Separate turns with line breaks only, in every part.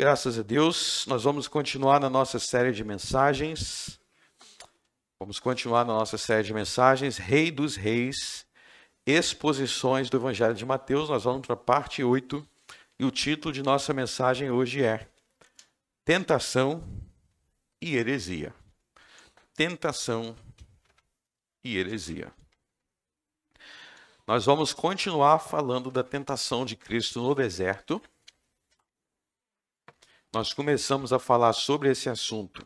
Graças a Deus, nós vamos continuar na nossa série de mensagens. Rei dos Reis, exposições do Evangelho de Mateus. Nós vamos para a parte 8 e o título de nossa mensagem hoje é Tentação e Heresia. Tentação e heresia. Nós vamos continuar falando da tentação de Cristo no deserto. Nós começamos a falar sobre esse assunto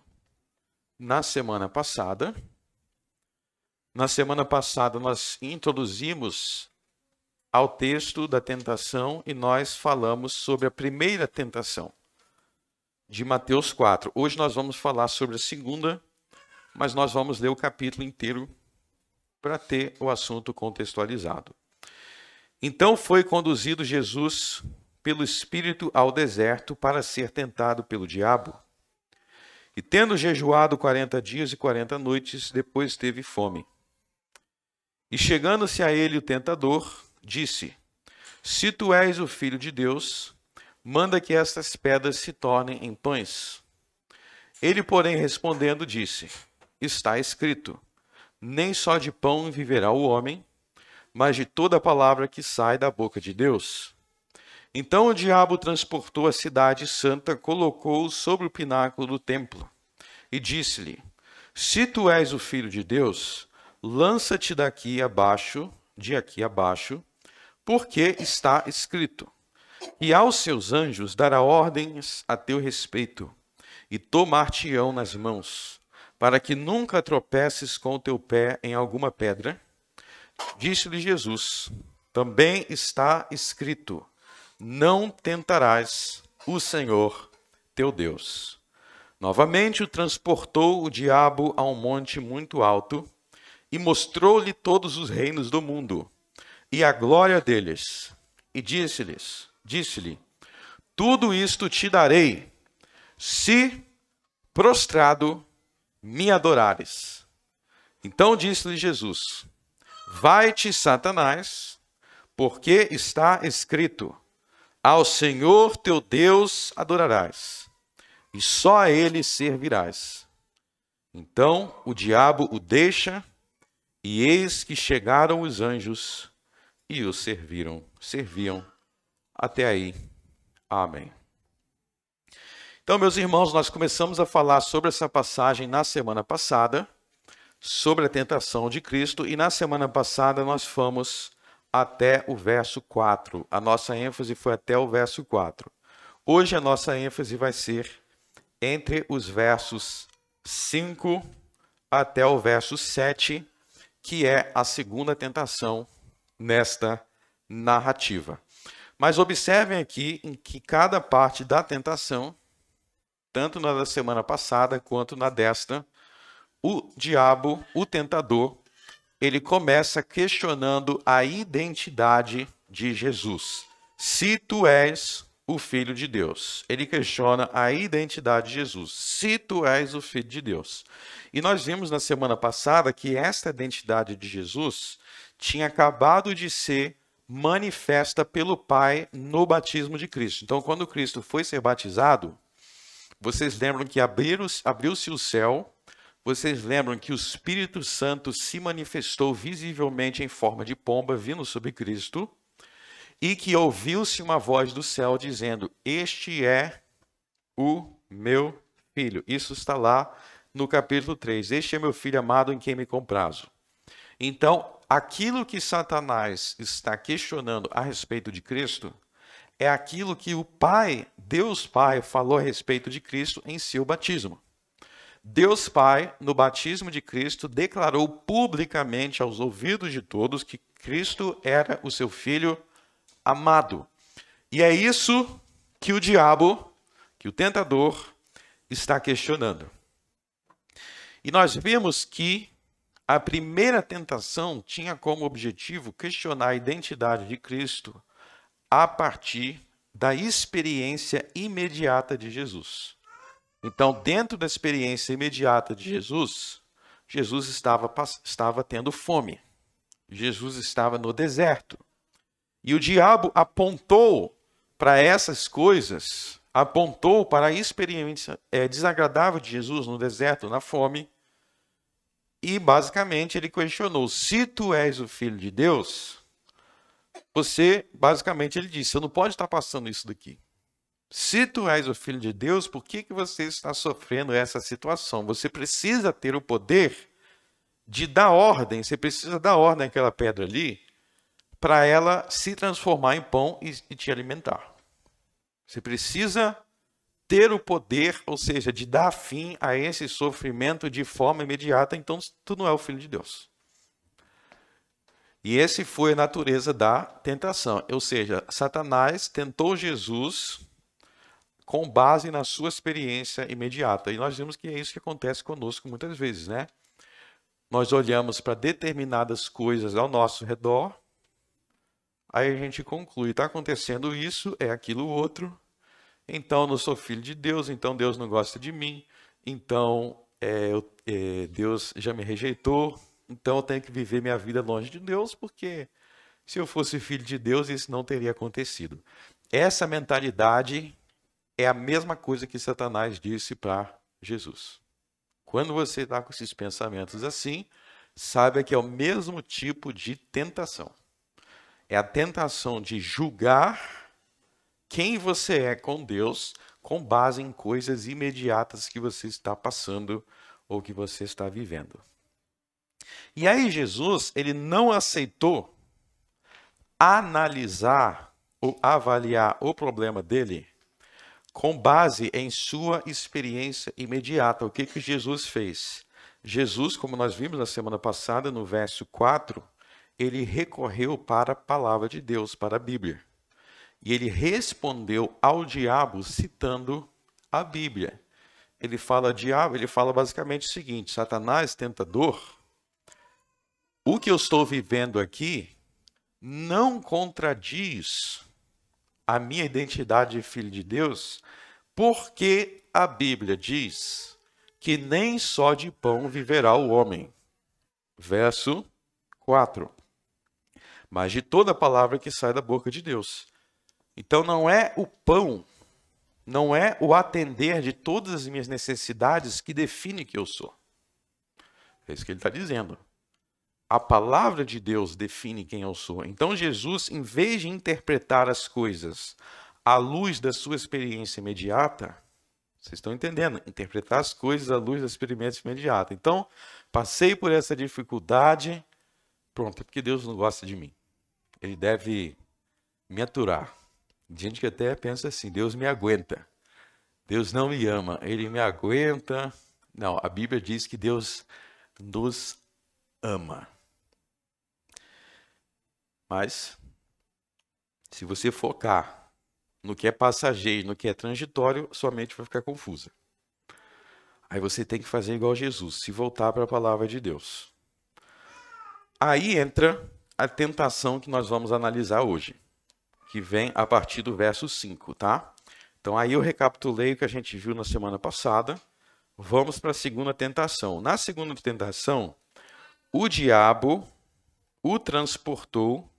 na semana passada. Na semana passada nós introduzimos ao texto da tentação e nós falamos sobre a primeira tentação de Mateus 4. Hoje nós vamos falar sobre a segunda, mas nós vamos ler o capítulo inteiro para ter o assunto contextualizado. Então foi conduzido Jesus pelo Espírito ao deserto para ser tentado pelo diabo. E tendo jejuado 40 dias e 40 noites, depois teve fome. E chegando-se a ele o tentador, disse: Se tu és o Filho de Deus, manda que estas pedras se tornem em pães. Ele, porém, respondendo, disse: Está escrito: Nem só de pão viverá o homem, mas de toda palavra que sai da boca de Deus. Então o diabo transportou a cidade santa, colocou-o sobre o pináculo do templo e disse-lhe: Se tu és o Filho de Deus, lança-te de aqui abaixo, porque está escrito: E aos seus anjos dará ordens a teu respeito, e tomar-te-ão nas mãos, para que nunca tropeces com o teu pé em alguma pedra. Disse-lhe Jesus: Também está escrito: Não tentarás o Senhor teu Deus. Novamente o transportou o diabo a um monte muito alto e mostrou-lhe todos os reinos do mundo e a glória deles. E disse-lhe: Tudo isto te darei, se prostrado me adorares. Então disse-lhe Jesus: Vai-te, Satanás, porque está escrito: Ao Senhor teu Deus adorarás, e só a ele servirás. Então o diabo o deixa, e eis que chegaram os anjos e o serviam. Até aí. Amém. Então, meus irmãos, nós começamos a falar sobre essa passagem na semana passada, sobre a tentação de Cristo, e na semana passada nós fomos até o verso 4. A nossa ênfase foi até o verso 4. Hoje a nossa ênfase vai ser entre os versos 5 até o verso 7, que é a segunda tentação nesta narrativa. Mas observem aqui em que cada parte da tentação, tanto na da semana passada quanto na desta, o diabo, o tentador, ele começa questionando a identidade de Jesus. Se tu és o Filho de Deus. Ele questiona a identidade de Jesus. Se tu és o Filho de Deus. E nós vimos na semana passada que esta identidade de Jesus tinha acabado de ser manifesta pelo Pai no batismo de Cristo. Então, quando Cristo foi ser batizado, vocês lembram que abriu-se o céu. Vocês lembram que o Espírito Santo se manifestou visivelmente em forma de pomba vindo sobre Cristo e que ouviu-se uma voz do céu dizendo: Este é o meu filho. Isso está lá no capítulo 3. Este é meu filho amado em quem me comprazo. Então, aquilo que Satanás está questionando a respeito de Cristo é aquilo que o Pai, Deus Pai, falou a respeito de Cristo em seu batismo. Deus Pai, no batismo de Cristo, declarou publicamente aos ouvidos de todos que Cristo era o seu Filho amado. E é isso que o diabo, que o tentador, está questionando. E nós vimos que a primeira tentação tinha como objetivo questionar a identidade de Cristo a partir da experiência imediata de Jesus. Então, dentro da experiência imediata de Jesus, Jesus estava tendo fome. Jesus estava no deserto. E o diabo apontou para essas coisas apontou para a experiência desagradável de Jesus no deserto, na fome, e basicamente ele questionou: se tu és o Filho de Deus, basicamente ele disse, você não pode estar passando isso daqui. Se tu és o Filho de Deus, por que você está sofrendo essa situação? Você precisa ter o poder de dar ordem, você precisa dar ordem àquela pedra ali, para ela se transformar em pão e te alimentar. Você precisa ter o poder, ou seja, de dar fim a esse sofrimento de forma imediata, então tu não é o Filho de Deus. E essa foi a natureza da tentação, ou seja, Satanás tentou Jesus com base na sua experiência imediata. E nós vimos que é isso que acontece conosco muitas vezes, né? Nós olhamos para determinadas coisas ao nosso redor, aí a gente conclui, está acontecendo isso, é aquilo outro, então eu não sou filho de Deus, então Deus não gosta de mim, então Deus já me rejeitou, então eu tenho que viver minha vida longe de Deus, porque se eu fosse filho de Deus, isso não teria acontecido. Essa mentalidade é a mesma coisa que Satanás disse para Jesus. Quando você está com esses pensamentos assim, saiba que é o mesmo tipo de tentação. É a tentação de julgar quem você é com Deus com base em coisas imediatas que você está passando ou que você está vivendo. E aí Jesus, ele não aceitou analisar ou avaliar o problema dele com base em sua experiência imediata. O que Jesus fez? Jesus, como nós vimos na semana passada, no verso 4, ele recorreu para a palavra de Deus, para a Bíblia. E ele respondeu ao diabo citando a Bíblia. Ele fala basicamente o seguinte: Satanás, tentador, o que eu estou vivendo aqui não contradiz a minha identidade de filho de Deus, porque a Bíblia diz que nem só de pão viverá o homem. Verso 4. Mas de toda palavra que sai da boca de Deus. Então não é o pão, não é o atender de todas as minhas necessidades que define que eu sou. É isso que ele está dizendo. A palavra de Deus define quem eu sou. Então Jesus, em vez de interpretar as coisas à luz da sua experiência imediata, vocês estão entendendo? Interpretar as coisas à luz da experiência imediata. Então, passei por essa dificuldade, pronto, é porque Deus não gosta de mim. Ele deve me aturar. Tem gente que até pensa assim, Deus me aguenta. Deus não me ama, Ele me aguenta. Não, a Bíblia diz que Deus nos ama. Mas, se você focar no que é passageiro, no que é transitório, sua mente vai ficar confusa. Aí você tem que fazer igual Jesus, se voltar para a palavra de Deus. Aí entra a tentação que nós vamos analisar hoje, que vem a partir do verso 5, tá? Então aí eu recapitulei o que a gente viu na semana passada. Vamos para a segunda tentação. Na segunda tentação, o diabo o transportou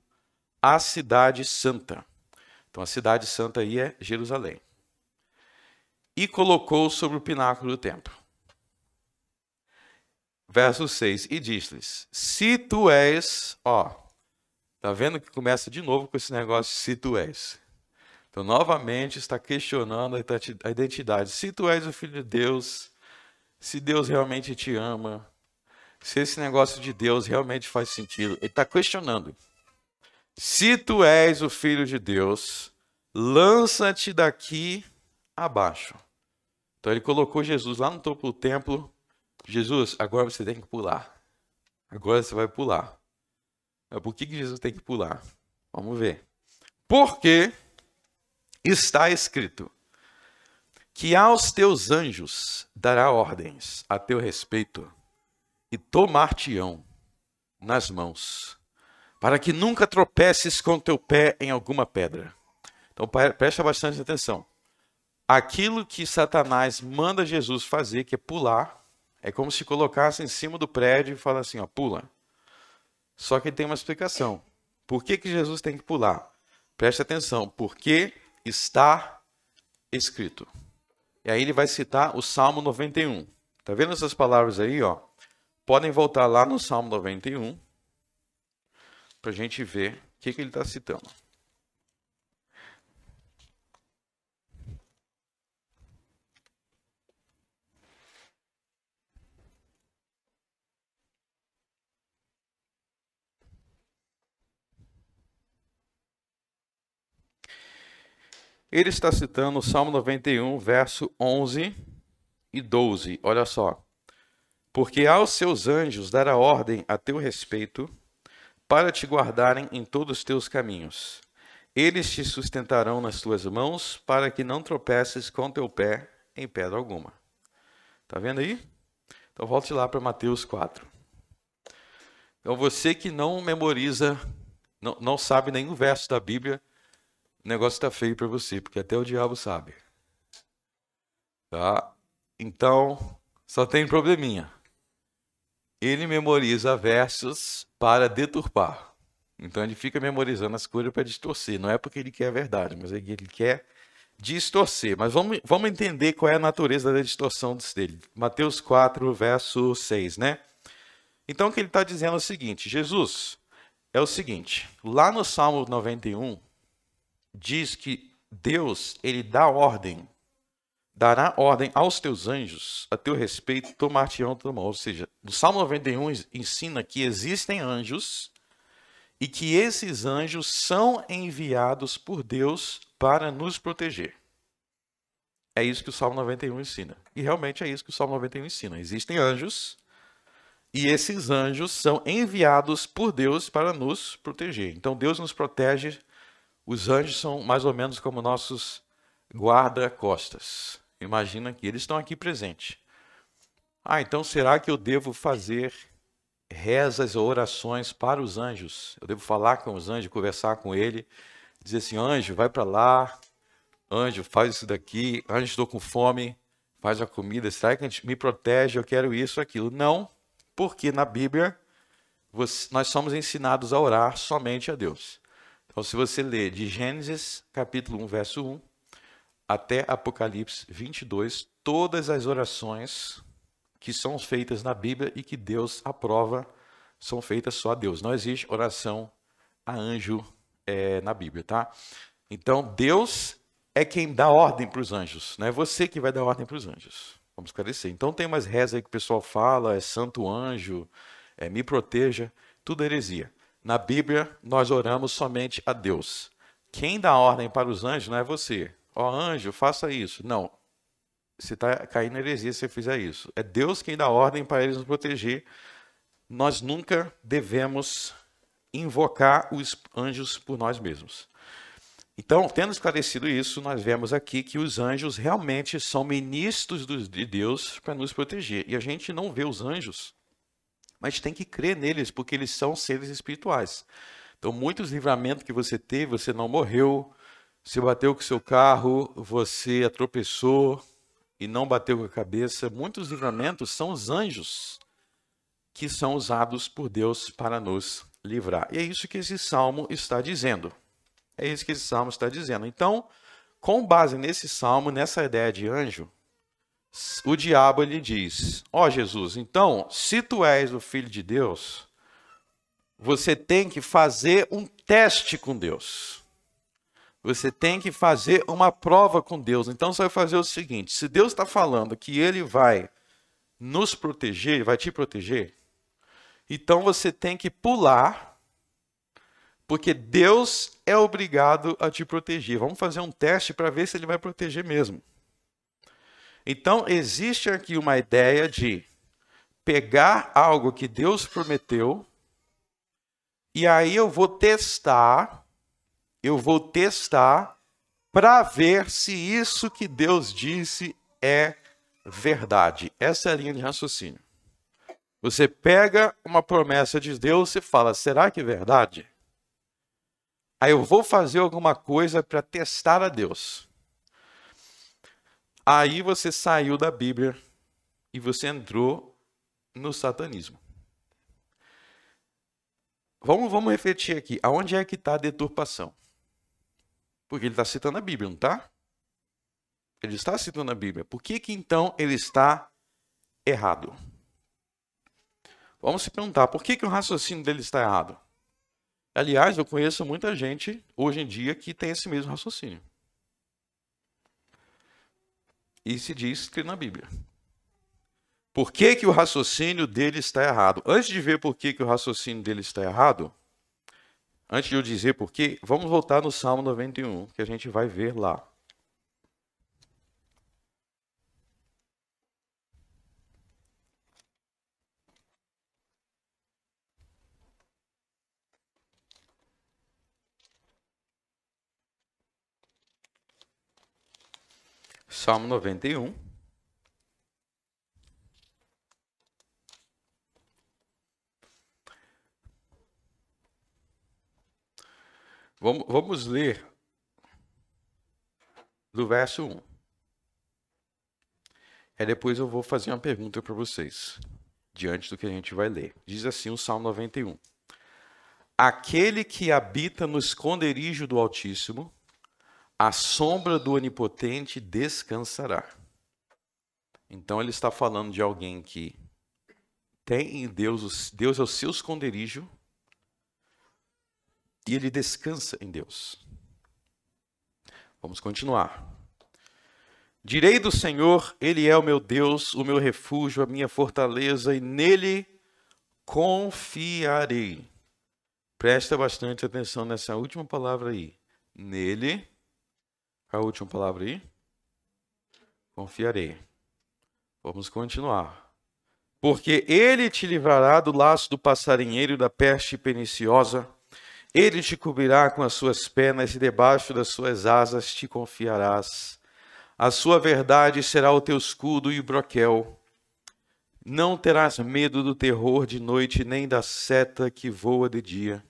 à cidade santa. Então a cidade santa aí é Jerusalém. E colocou sobre o pináculo do templo. Verso 6. E disse-lhes, se tu és... Tá vendo que começa de novo com esse negócio, se tu és. Então, novamente, está questionando a identidade. Se tu és o Filho de Deus, se Deus realmente te ama, se esse negócio de Deus realmente faz sentido. Ele está questionando. Se tu és o Filho de Deus, lança-te daqui abaixo. Então, ele colocou Jesus lá no topo do templo. Jesus, agora você tem que pular. Agora você vai pular. Por que Jesus tem que pular? Vamos ver. Porque está escrito que aos teus anjos dará ordens a teu respeito e tomar-te-ão nas mãos, para que nunca tropeces com teu pé em alguma pedra. Então presta bastante atenção. Aquilo que Satanás manda Jesus fazer, que é pular, é como se colocasse em cima do prédio e falasse assim, pula. Só que ele tem uma explicação. Por que Jesus tem que pular? Preste atenção. Porque está escrito. E aí ele vai citar o Salmo 91. Tá vendo essas palavras aí, ó? Podem voltar lá no Salmo 91 para a gente ver o que ele está citando. Ele está citando o Salmo 91, verso 11 e 12. Olha só. Porque aos seus anjos dará ordem a teu respeito, para te guardarem em todos os teus caminhos. Eles te sustentarão nas tuas mãos, para que não tropeces com teu pé em pedra alguma. Tá vendo aí? Então volte lá para Mateus 4. Então você que não memoriza, não sabe nenhum verso da Bíblia, o negócio está feio para você, porque até o diabo sabe. Tá? Então, só tem probleminha. Ele memoriza versos para deturpar. Então ele fica memorizando as coisas para distorcer. Não é porque ele quer a verdade, mas ele quer distorcer. Mas vamos entender qual é a natureza da distorção dele. Mateus 4, verso 6, né? Então o que ele está dizendo é o seguinte: Jesus, é o seguinte, lá no Salmo 91, diz que Deus, ele dará ordem aos teus anjos a teu respeito, tomar-te-ão tua mão. Ou seja, no Salmo 91 ensina que existem anjos e que esses anjos são enviados por Deus para nos proteger. É isso que o Salmo 91 ensina. E realmente é isso que o Salmo 91 ensina. Existem anjos e esses anjos são enviados por Deus para nos proteger. Então Deus nos protege. Os anjos são mais ou menos como nossos guarda-costas. Imagina que eles estão aqui presentes. Então será que eu devo fazer rezas ou orações para os anjos? Eu devo falar com os anjos, conversar com ele, dizer assim: anjo, vai para lá, anjo, faz isso daqui, anjo, estou com fome, faz a comida, será que a gente me protege, eu quero isso, aquilo? Não, porque na Bíblia nós somos ensinados a orar somente a Deus. Então se você ler de Gênesis capítulo 1, verso 1, até Apocalipse 22, todas as orações que são feitas na Bíblia e que Deus aprova são feitas só a Deus. Não existe oração a anjo na Bíblia, tá? Então, Deus é quem dá ordem para os anjos, não é você que vai dar ordem para os anjos. Vamos esclarecer. Então, tem umas rezas aí que o pessoal fala, é santo anjo, me proteja, tudo heresia. Na Bíblia, nós oramos somente a Deus. Quem dá ordem para os anjos não é você. Anjo, faça isso. Não. Você está caindo em heresia se você fizer isso. É Deus quem dá ordem para eles nos proteger. Nós nunca devemos invocar os anjos por nós mesmos. Então, tendo esclarecido isso, nós vemos aqui que os anjos realmente são ministros de Deus para nos proteger. E a gente não vê os anjos, mas tem que crer neles, porque eles são seres espirituais. Então, muitos livramentos que você teve, você não morreu, você bateu com o seu carro, você tropeçou e não bateu com a cabeça. Muitos livramentos são os anjos que são usados por Deus para nos livrar. E é isso que esse salmo está dizendo. É isso que esse salmo está dizendo. Então, com base nesse salmo, nessa ideia de anjo, o diabo ele diz: Jesus, então, se tu és o filho de Deus, você tem que fazer um teste com Deus. Você tem que fazer uma prova com Deus. Então você vai fazer o seguinte: se Deus está falando que ele vai nos proteger, vai te proteger, então você tem que pular, porque Deus é obrigado a te proteger. Vamos fazer um teste para ver se ele vai proteger mesmo. Então existe aqui uma ideia de pegar algo que Deus prometeu, e aí eu vou testar para ver se isso que Deus disse é verdade. Essa é a linha de raciocínio. Você pega uma promessa de Deus e fala: será que é verdade? Aí eu vou fazer alguma coisa para testar a Deus. Aí você saiu da Bíblia e você entrou no satanismo. Vamos refletir aqui. Aonde é que está a deturpação? Porque ele está citando a Bíblia, não está? Ele está citando a Bíblia. Por que então ele está errado? Vamos se perguntar, por que o raciocínio dele está errado? Aliás, eu conheço muita gente hoje em dia que tem esse mesmo raciocínio. E se diz que na Bíblia. Por que o raciocínio dele está errado? Antes de ver por que o raciocínio dele está errado, antes de eu dizer por quê, vamos voltar no Salmo 91, que a gente vai ver lá. Salmo 91. Vamos ler do verso 1. Aí depois eu vou fazer uma pergunta para vocês, diante do que a gente vai ler. Diz assim o Salmo 91. Aquele que habita no esconderijo do Altíssimo, à sombra do Onipotente descansará. Então ele está falando de alguém que tem em Deus, Deus é o seu esconderijo, e ele descansa em Deus. Vamos continuar. Direi do Senhor, Ele é o meu Deus, o meu refúgio, a minha fortaleza, e nele confiarei. Presta bastante atenção nessa última palavra aí. Nele, a última palavra aí? Confiarei. Vamos continuar. Porque ele te livrará do laço do passarinheiro e da peste perniciosa. Ele te cobrirá com as suas penas e debaixo das suas asas te confiarás. A sua verdade será o teu escudo e o broquel. Não terás medo do terror de noite, nem da seta que voa de dia,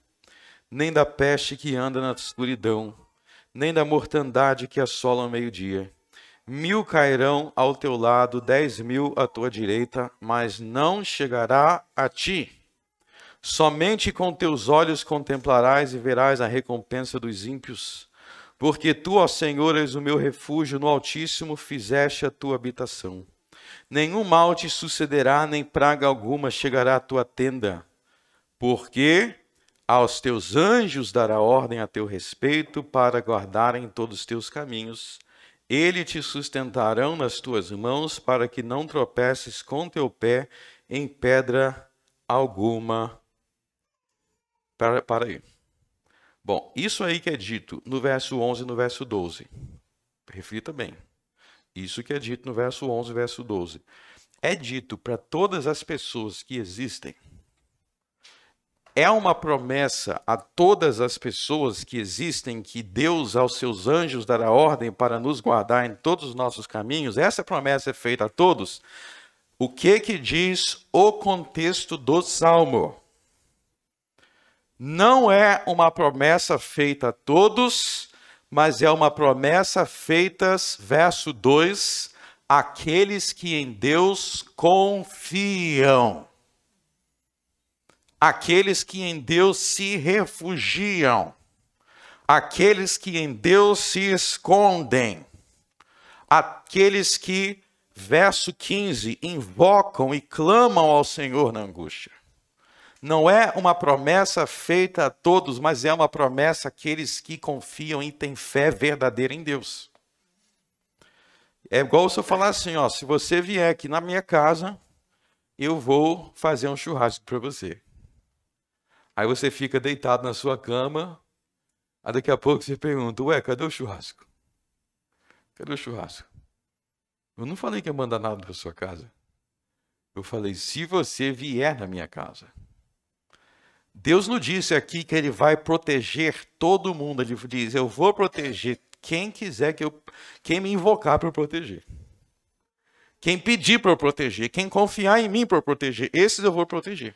nem da peste que anda na escuridão, nem da mortandade que assola ao meio-dia. 1000 cairão ao teu lado, 10.000 à tua direita, mas não chegará a ti. Somente com teus olhos contemplarás e verás a recompensa dos ímpios. Porque tu, ó Senhor, és o meu refúgio, no Altíssimo fizeste a tua habitação. Nenhum mal te sucederá, nem praga alguma chegará à tua tenda. Porque aos teus anjos dará ordem a teu respeito para guardarem todos os teus caminhos. Eles te sustentarão nas tuas mãos para que não tropeces com teu pé em pedra alguma. Para aí. Bom, isso aí que é dito no verso 11 e no verso 12. Reflita bem. Isso que é dito no verso 11 e verso 12. É dito para todas as pessoas que existem. É uma promessa a todas as pessoas que existem que Deus aos seus anjos dará ordem para nos guardar em todos os nossos caminhos. Essa promessa é feita a todos. O que diz o contexto do Salmo? Não é uma promessa feita a todos, mas é uma promessa feita, verso 2, àqueles que em Deus confiam. Aqueles que em Deus se refugiam. Aqueles que em Deus se escondem. Aqueles que, verso 15, invocam e clamam ao Senhor na angústia. Não é uma promessa feita a todos, mas é uma promessa àqueles que confiam e têm fé verdadeira em Deus. É igual se eu falar assim, ó, se você vier aqui na minha casa, eu vou fazer um churrasco para você. Aí você fica deitado na sua cama, aí daqui a pouco você pergunta, ué, cadê o churrasco? Cadê o churrasco? Eu não falei que ia mandar nada para sua casa. Eu falei, se você vier na minha casa. Deus não disse aqui que ele vai proteger todo mundo. Ele diz, eu vou proteger quem quiser quem me invocar para eu proteger. Quem pedir para eu proteger, quem confiar em mim para eu proteger, esses eu vou proteger.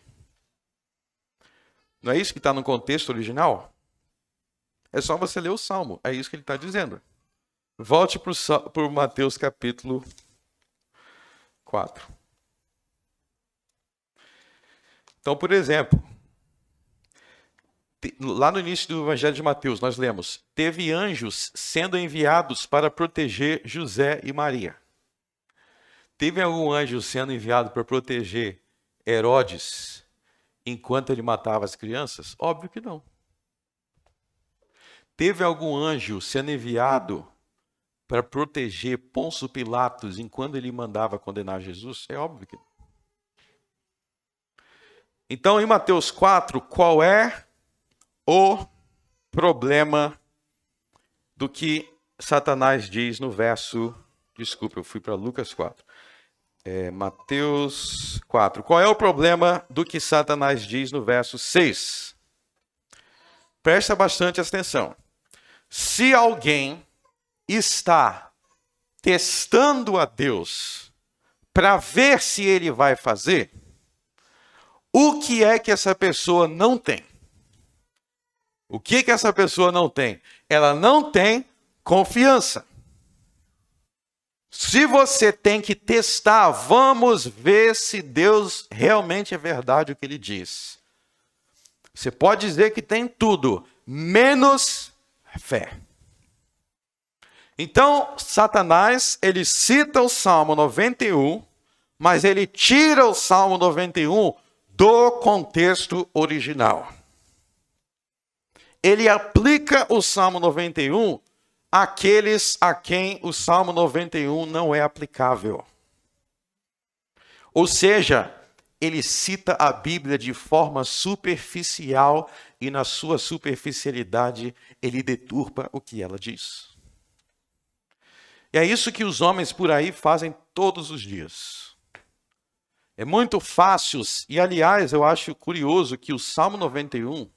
Não é isso que está no contexto original? É só você ler o Salmo, é isso que ele está dizendo. Volte para o Mateus capítulo 4. Então, por exemplo, Lá no início do Evangelho de Mateus, nós lemos: teve anjos sendo enviados para proteger José e Maria. Teve algum anjo sendo enviado para proteger Herodes enquanto ele matava as crianças? Óbvio que não. Teve algum anjo sendo enviado para proteger Pôncio Pilatos enquanto ele mandava condenar Jesus? É óbvio que não. Então, em Mateus 4, qual é o problema do que Satanás diz no verso... Desculpa, eu fui para Lucas 4. Mateus 4. Qual é o problema do que Satanás diz no verso 6? Presta bastante atenção. Se alguém está testando a Deus para ver se ele vai fazer, o que é que essa pessoa não tem? O que que essa pessoa não tem? Ela não tem confiança. Se você tem que testar, vamos ver se Deus realmente é verdade o que ele diz. Você pode dizer que tem tudo, menos fé. Então, Satanás, ele cita o Salmo 91, mas ele tira o Salmo 91 do contexto original. Ele aplica o Salmo 91 àqueles a quem o Salmo 91 não é aplicável. Ou seja, ele cita a Bíblia de forma superficial e na sua superficialidade ele deturpa o que ela diz. E é isso que os homens por aí fazem todos os dias. É muito fácil, e aliás eu acho curioso que o Salmo 91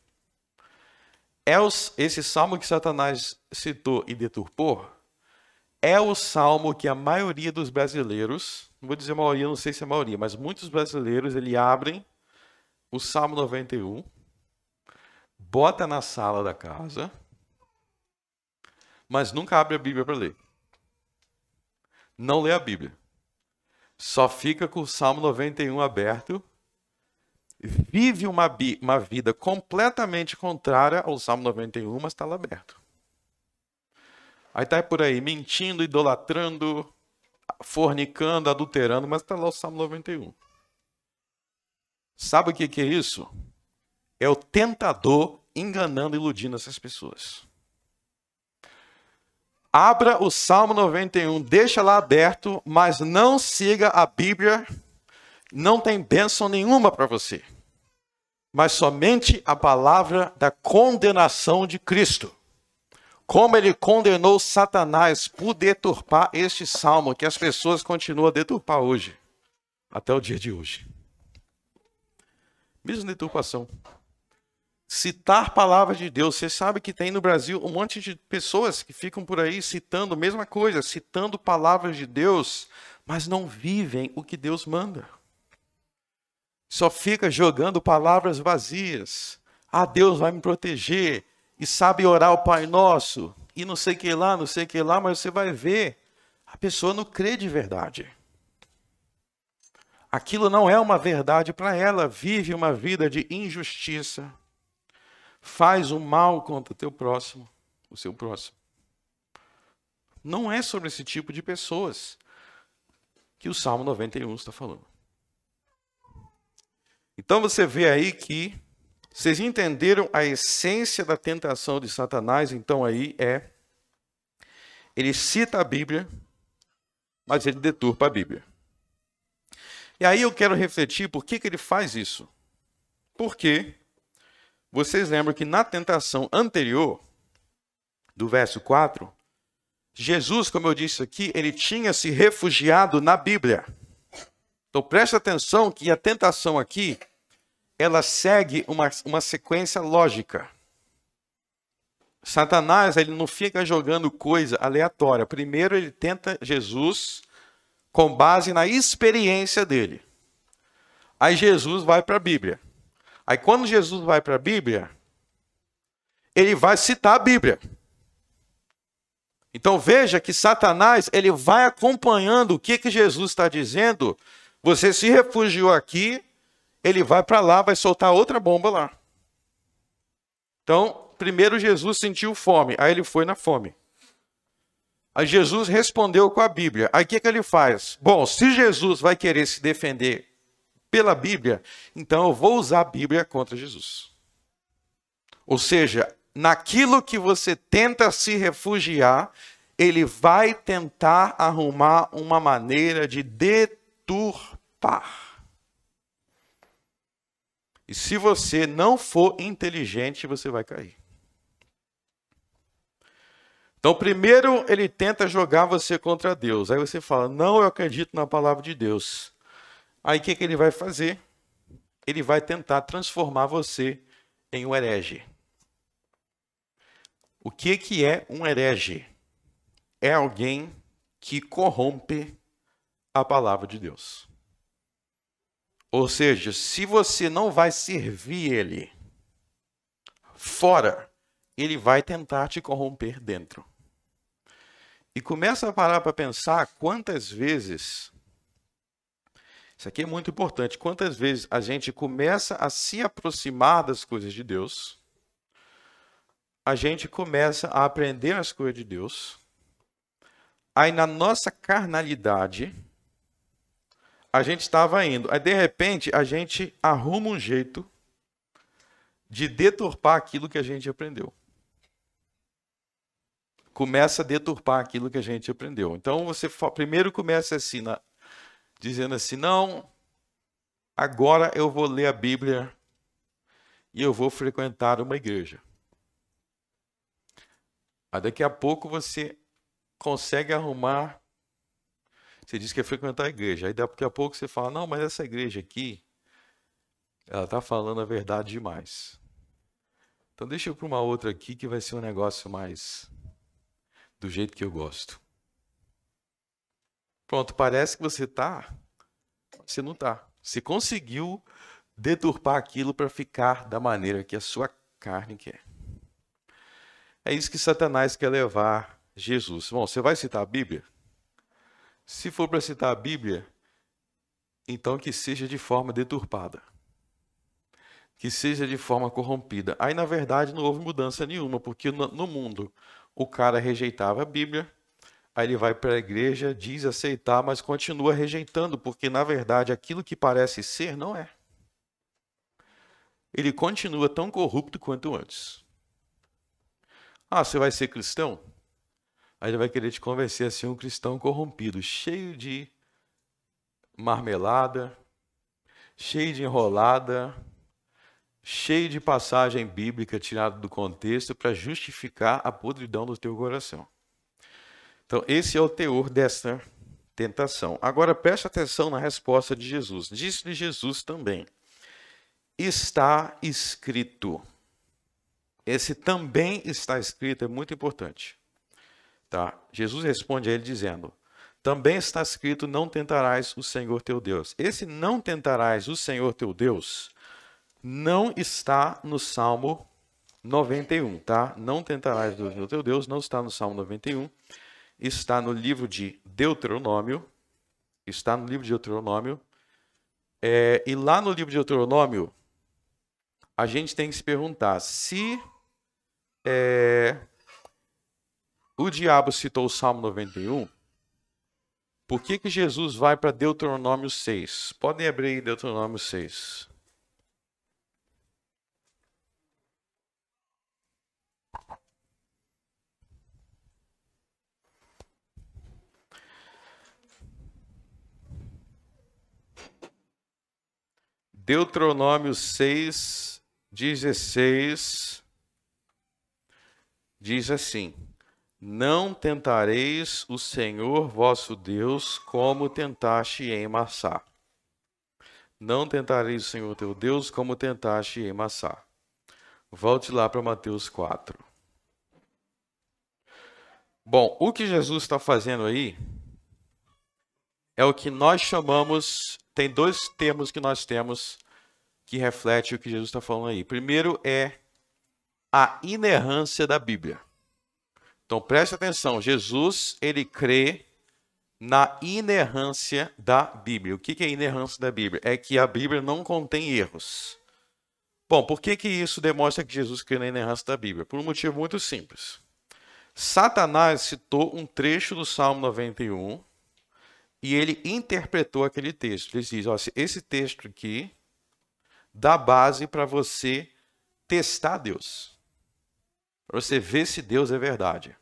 esse salmo que Satanás citou e deturpou, é o salmo que a maioria dos brasileiros, não vou dizer a maioria, não sei se é a maioria, mas muitos brasileiros, ele abrem o Salmo 91, bota na sala da casa, mas nunca abre a Bíblia para ler. Não lê a Bíblia. Só fica com o Salmo 91 aberto, vive uma vida completamente contrária ao Salmo 91, mas está lá aberto. Aí está por aí mentindo, idolatrando, fornicando, adulterando, mas está lá o Salmo 91. Sabe o que é isso? É o tentador enganando e iludindo essas pessoas. Abra o Salmo 91, deixa lá aberto, mas não siga a Bíblia. Não tem bênção nenhuma para você, mas somente a palavra da condenação de Cristo. Como ele condenou Satanás por deturpar este salmo, que as pessoas continuam a deturpar hoje, até o dia de hoje. Mesma deturpação. Citar palavras de Deus. Você sabe que tem no Brasil um monte de pessoas que ficam por aí citando a mesma coisa, citando palavras de Deus, mas não vivem o que Deus manda. Só fica jogando palavras vazias. Ah, Deus vai me proteger. E sabe orar o Pai Nosso. E não sei o que lá, não sei o que lá. Mas você vai ver. A pessoa não crê de verdade. Aquilo não é uma verdade para ela. Vive uma vida de injustiça. Faz o mal contra o teu próximo. O seu próximo. Não é sobre esse tipo de pessoas que o Salmo 91 está falando. Então você vê aí que vocês entenderam a essência da tentação de Satanás. Então aí ele cita a Bíblia, mas ele deturpa a Bíblia. E aí eu quero refletir por que ele faz isso. Porque vocês lembram que na tentação anterior, do verso 4, Jesus, como eu disse aqui, ele tinha se refugiado na Bíblia. Então preste atenção que a tentação aqui, ela segue uma sequência lógica. Satanás, ele não fica jogando coisa aleatória. Primeiro ele tenta Jesus com base na experiência dele. Aí Jesus vai para a Bíblia. Aí quando Jesus vai para a Bíblia, ele vai citar a Bíblia. Então veja que Satanás, ele vai acompanhando o que Jesus está dizendo. Você se refugiou aqui, ele vai para lá, vai soltar outra bomba lá. Então, primeiro Jesus sentiu fome, aí ele foi na fome. Aí Jesus respondeu com a Bíblia. Aí o que ele faz? Bom, se Jesus vai querer se defender pela Bíblia, então eu vou usar a Bíblia contra Jesus. Ou seja, naquilo que você tenta se refugiar, ele vai tentar arrumar uma maneira de deturpar. E se você não for inteligente, você vai cair. Então, primeiro ele tenta jogar você contra Deus. Aí você fala, não, eu acredito na palavra de Deus. Aí o que ele vai fazer? Ele vai tentar transformar você em um herege. O que é um herege? É alguém que corrompe a palavra de Deus. Ou seja, se você não vai servir ele fora, ele vai tentar te corromper dentro. E começa a parar para pensar quantas vezes, isso aqui é muito importante, quantas vezes a gente começa a se aproximar das coisas de Deus, a gente começa a aprender as coisas de Deus, aí na nossa carnalidade, a gente estava indo, aí de repente a gente arruma um jeito de deturpar aquilo que a gente aprendeu. Começa a deturpar aquilo que a gente aprendeu. Então você primeiro começa assim, dizendo assim, não, agora eu vou ler a Bíblia e eu vou frequentar uma igreja. Aí daqui a pouco você consegue arrumar, você diz que é frequentar a igreja, aí daqui a pouco você fala, não, mas essa igreja aqui, ela está falando a verdade demais. Então deixa eu ir para uma outra aqui que vai ser um negócio mais do jeito que eu gosto. Pronto, parece que você está, você não está. Você conseguiu deturpar aquilo para ficar da maneira que a sua carne quer. É isso que Satanás quer levar Jesus. Bom, você vai citar a Bíblia? Se for para citar a Bíblia, então que seja de forma deturpada. Que seja de forma corrompida. Aí, na verdade, não houve mudança nenhuma, porque no mundo o cara rejeitava a Bíblia, aí ele vai para a igreja, diz aceitar, mas continua rejeitando, porque, na verdade, aquilo que parece ser, não é. Ele continua tão corrupto quanto antes. Ah, você vai ser cristão? Aí ele vai querer te convencer a ser um cristão corrompido, cheio de marmelada, cheio de enrolada, cheio de passagem bíblica tirada do contexto para justificar a podridão do teu coração. Então, esse é o teor dessa tentação. Agora, preste atenção na resposta de Jesus. Disse-lhe Jesus também, está escrito. Esse também está escrito é muito importante. Tá? Jesus responde a ele dizendo, também está escrito, não tentarás o Senhor teu Deus. Esse não tentarás o Senhor teu Deus não está no Salmo 91, tá? Não tentarás o Senhor teu Deus, não está no Salmo 91, está no livro de Deuteronômio, e lá no livro de Deuteronômio, a gente tem que se perguntar se o diabo citou o Salmo 91, por que Jesus vai para Deuteronômio 6? Podem abrir aí Deuteronômio 6. Deuteronômio 6, 16, diz assim, não tentareis o Senhor vosso Deus como tentaste em Massá. Não tentareis o Senhor teu Deus como tentaste em Massá. Volte lá para Mateus 4. Bom, o que Jesus está fazendo aí é o que nós chamamos, tem dois termos que nós temos que refletem o que Jesus está falando aí. Primeiro é a inerrância da Bíblia. Então preste atenção, Jesus ele crê na inerrância da Bíblia. O que é a inerrância da Bíblia? É que a Bíblia não contém erros. Bom, por que isso demonstra que Jesus crê na inerrância da Bíblia? Por um motivo muito simples. Satanás citou um trecho do Salmo 91 e ele interpretou aquele texto. Ele diz, ó, esse texto aqui dá base para você testar Deus. Para você ver se Deus é verdade.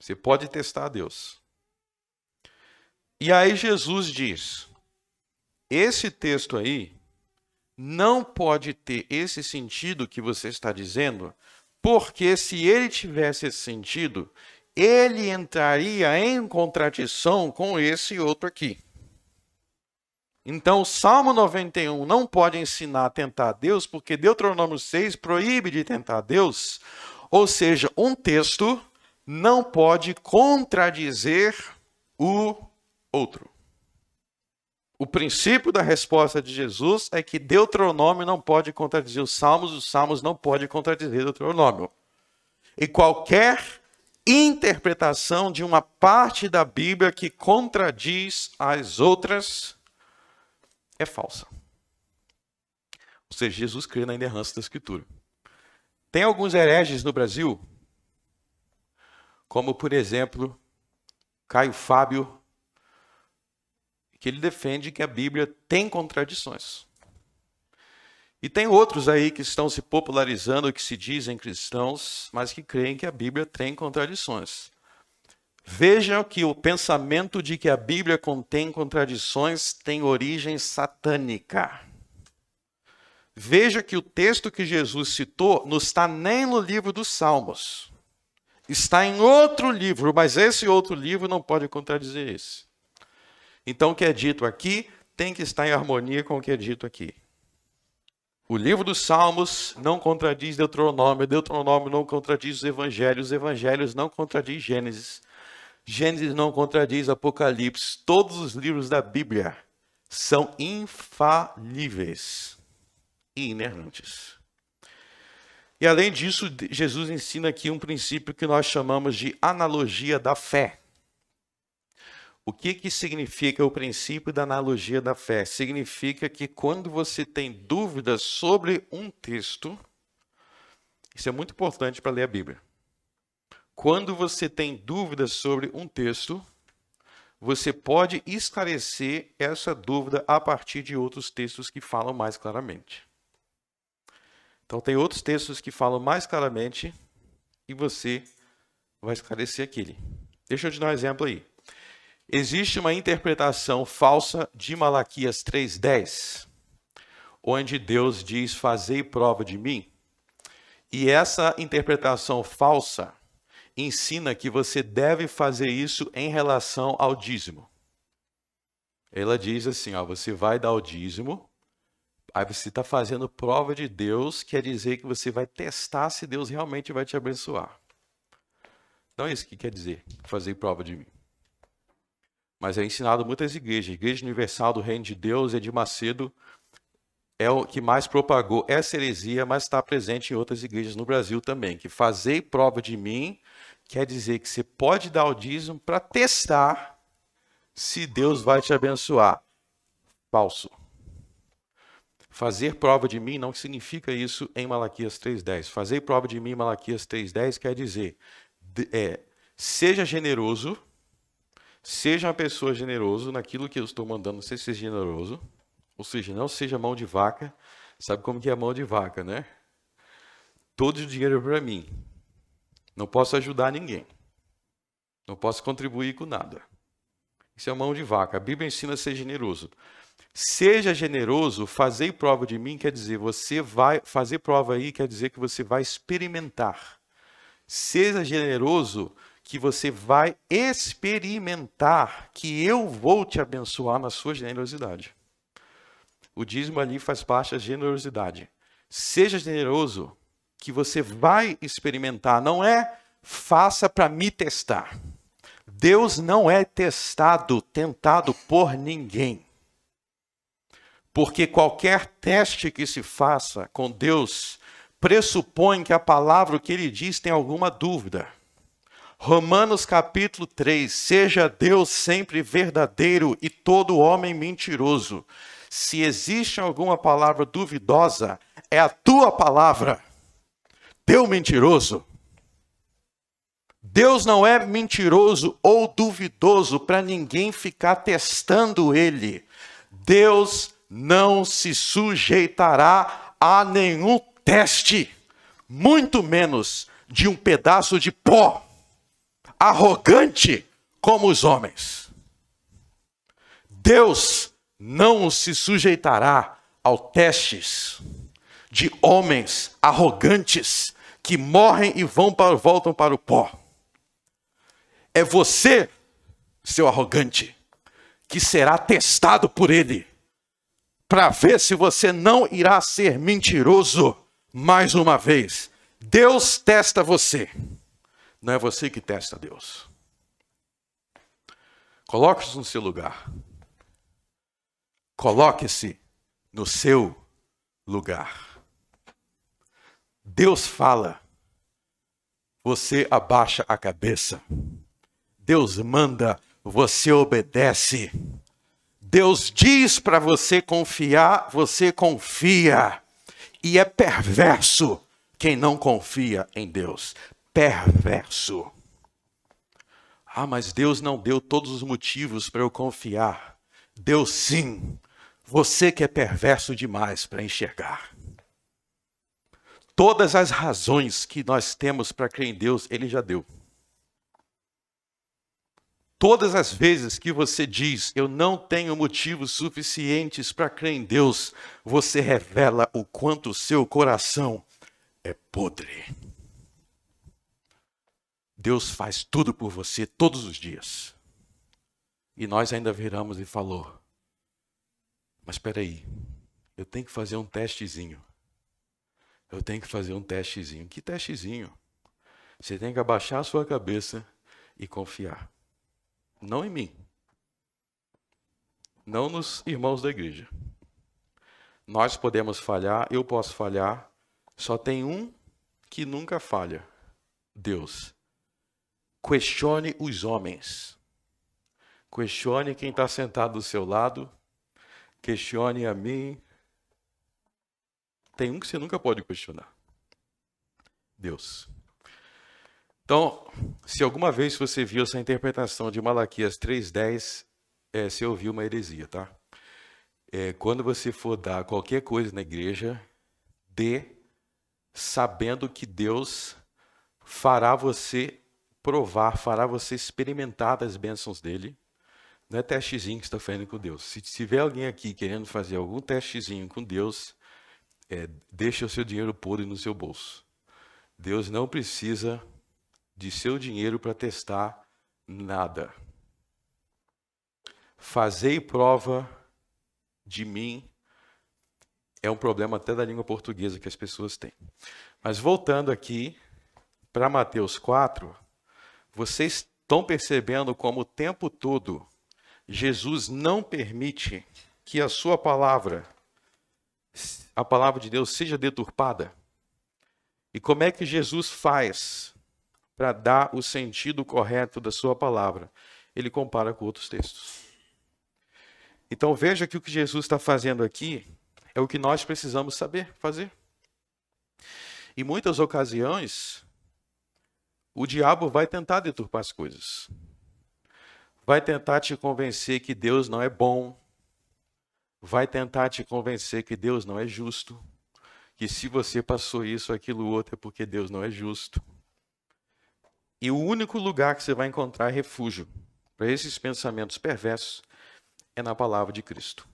Você pode testar Deus. E aí Jesus diz, esse texto aí não pode ter esse sentido que você está dizendo, porque se ele tivesse esse sentido, ele entraria em contradição com esse outro aqui. Então, o Salmo 91 não pode ensinar a tentar Deus, porque Deuteronômio 6 proíbe de tentar Deus. Ou seja, um texto não pode contradizer o outro. O princípio da resposta de Jesus é que Deuteronômio não pode contradizer os Salmos não podem contradizer Deuteronômio. E qualquer interpretação de uma parte da Bíblia que contradiz as outras é falsa. Ou seja, Jesus crê na inerrância da Escritura. Tem alguns hereges no Brasil, como, por exemplo, Caio Fábio, que ele defende que a Bíblia tem contradições. E tem outros aí que estão se popularizando, que se dizem cristãos, mas que creem que a Bíblia tem contradições. Vejam que o pensamento de que a Bíblia contém contradições tem origem satânica. Veja que o texto que Jesus citou não está nem no livro dos Salmos. Está em outro livro, mas esse outro livro não pode contradizer esse. Então, o que é dito aqui tem que estar em harmonia com o que é dito aqui. O livro dos Salmos não contradiz Deuteronômio, Deuteronômio não contradiz os Evangelhos não contradiz Gênesis, Gênesis não contradiz Apocalipse. Todos os livros da Bíblia são infalíveis e inerrantes. E além disso, Jesus ensina aqui um princípio que nós chamamos de analogia da fé. O que significa o princípio da analogia da fé? Significa que quando você tem dúvidas sobre um texto, isso é muito importante para ler a Bíblia. Quando você tem dúvidas sobre um texto, você pode esclarecer essa dúvida a partir de outros textos que falam mais claramente. Então, tem outros textos que falam mais claramente e você vai esclarecer aquele. Deixa eu te dar um exemplo aí. Existe uma interpretação falsa de Malaquias 3:10, onde Deus diz, fazei prova de mim. E essa interpretação falsa ensina que você deve fazer isso em relação ao dízimo. Ela diz assim, ó, você vai dar o dízimo, aí você está fazendo prova de Deus, quer dizer que você vai testar se Deus realmente vai te abençoar. Não é isso que quer dizer, fazer prova de mim. Mas é ensinado em muitas igrejas. A Igreja Universal do Reino de Deus, Edir Macedo, é o que mais propagou essa heresia, mas está presente em outras igrejas no Brasil também. Que fazer prova de mim quer dizer que você pode dar o dízimo para testar se Deus vai te abençoar. Falso. Fazer prova de mim não significa isso em Malaquias 3:10. Fazer prova de mim em Malaquias 3:10 quer dizer, seja generoso, seja uma pessoa generosa naquilo que eu estou mandando você ser generoso. Ou seja, não seja mão de vaca. Sabe como que é mão de vaca, né? Todo o dinheiro para mim. Não posso ajudar ninguém. Não posso contribuir com nada. Isso é mão de vaca. A Bíblia ensina a ser generoso. Seja generoso, fazer prova de mim quer dizer, você vai fazer prova aí, quer dizer que você vai experimentar. Seja generoso, que você vai experimentar que eu vou te abençoar na sua generosidade. O dízimo ali faz parte da generosidade. Seja generoso, que você vai experimentar. Não é faça para me testar. Deus não é tentado por ninguém. Porque qualquer teste que se faça com Deus pressupõe que a palavra que ele diz tem alguma dúvida. Romanos capítulo 3, seja Deus sempre verdadeiro e todo homem mentiroso. Se existe alguma palavra duvidosa, é a tua palavra. Teu mentiroso. Deus não é mentiroso ou duvidoso para ninguém ficar testando ele. Deus não se sujeitará a nenhum teste, muito menos de um pedaço de pó, arrogante como os homens. Deus não se sujeitará aos testes de homens arrogantes que morrem e voltam para o pó. É você, seu arrogante, que será testado por ele, para ver se você não irá ser mentiroso mais uma vez. Deus testa você, não é você que testa Deus. Coloque-se no seu lugar. Coloque-se no seu lugar. Deus fala, você abaixa a cabeça. Deus manda, você obedece. Deus diz para você confiar, você confia. E é perverso quem não confia em Deus. Perverso. Ah, mas Deus não deu todos os motivos para eu confiar. Deu sim. Você que é perverso demais para enxergar. Todas as razões que nós temos para crer em Deus, Ele já deu. Todas as vezes que você diz, eu não tenho motivos suficientes para crer em Deus, você revela o quanto o seu coração é podre. Deus faz tudo por você todos os dias. E nós ainda viramos e falou, mas espera aí, eu tenho que fazer um testezinho. Eu tenho que fazer um testezinho. Que testezinho? Você tem que abaixar a sua cabeça e confiar. Não em mim. Não nos irmãos da igreja. Nós podemos falhar, eu posso falhar. Só tem um que nunca falha. Deus. Questione os homens. Questione quem está sentado do seu lado. Questione a mim. Tem um que você nunca pode questionar. Deus. Então, se alguma vez você viu essa interpretação de Malaquias 3:10, você ouviu uma heresia, tá? Quando você for dar qualquer coisa na igreja, dê sabendo que Deus fará você provar, fará você experimentar das bênçãos dele. Não é testezinho que você está fazendo com Deus. Se tiver alguém aqui querendo fazer algum testezinho com Deus, deixa o seu dinheiro podre no seu bolso. Deus não precisa de seu dinheiro para testar nada. Fazei prova de mim é um problema até da língua portuguesa que as pessoas têm. Mas voltando aqui para Mateus 4, vocês estão percebendo como o tempo todo Jesus não permite que a sua palavra, a palavra de Deus, seja deturpada? E como é que Jesus faz para dar o sentido correto da sua palavra? Ele compara com outros textos. Então veja que o que Jesus está fazendo aqui é o que nós precisamos saber fazer. Em muitas ocasiões, o diabo vai tentar deturpar as coisas. Vai tentar te convencer que Deus não é bom. Vai tentar te convencer que Deus não é justo. Que se você passou isso, aquilo, outro, é porque Deus não é justo. E o único lugar que você vai encontrar refúgio para esses pensamentos perversos é na palavra de Cristo.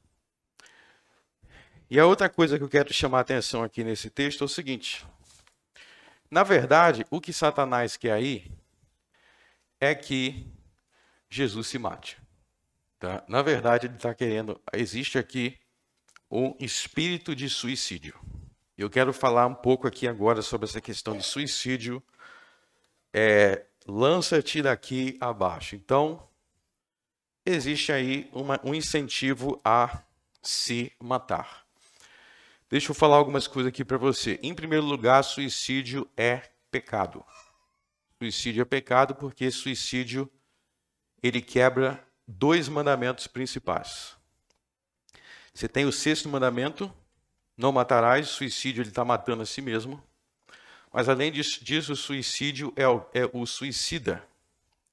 E a outra coisa que eu quero chamar a atenção aqui nesse texto é o seguinte. Na verdade, o que Satanás quer aí é que Jesus se mate. Tá? Na verdade, ele está querendo... Existe aqui um espírito de suicídio. Eu quero falar um pouco aqui agora sobre essa questão de suicídio. Lança-te daqui abaixo. Então, existe aí um incentivo a se matar. Deixa eu falar algumas coisas aqui para você. Em primeiro lugar, suicídio é pecado. Suicídio é pecado porque suicídio ele quebra 2 mandamentos principais. Você tem o 6º mandamento Não matarás, suicídio, ele está matando a si mesmo. Mas além disso, o suicídio é o suicida.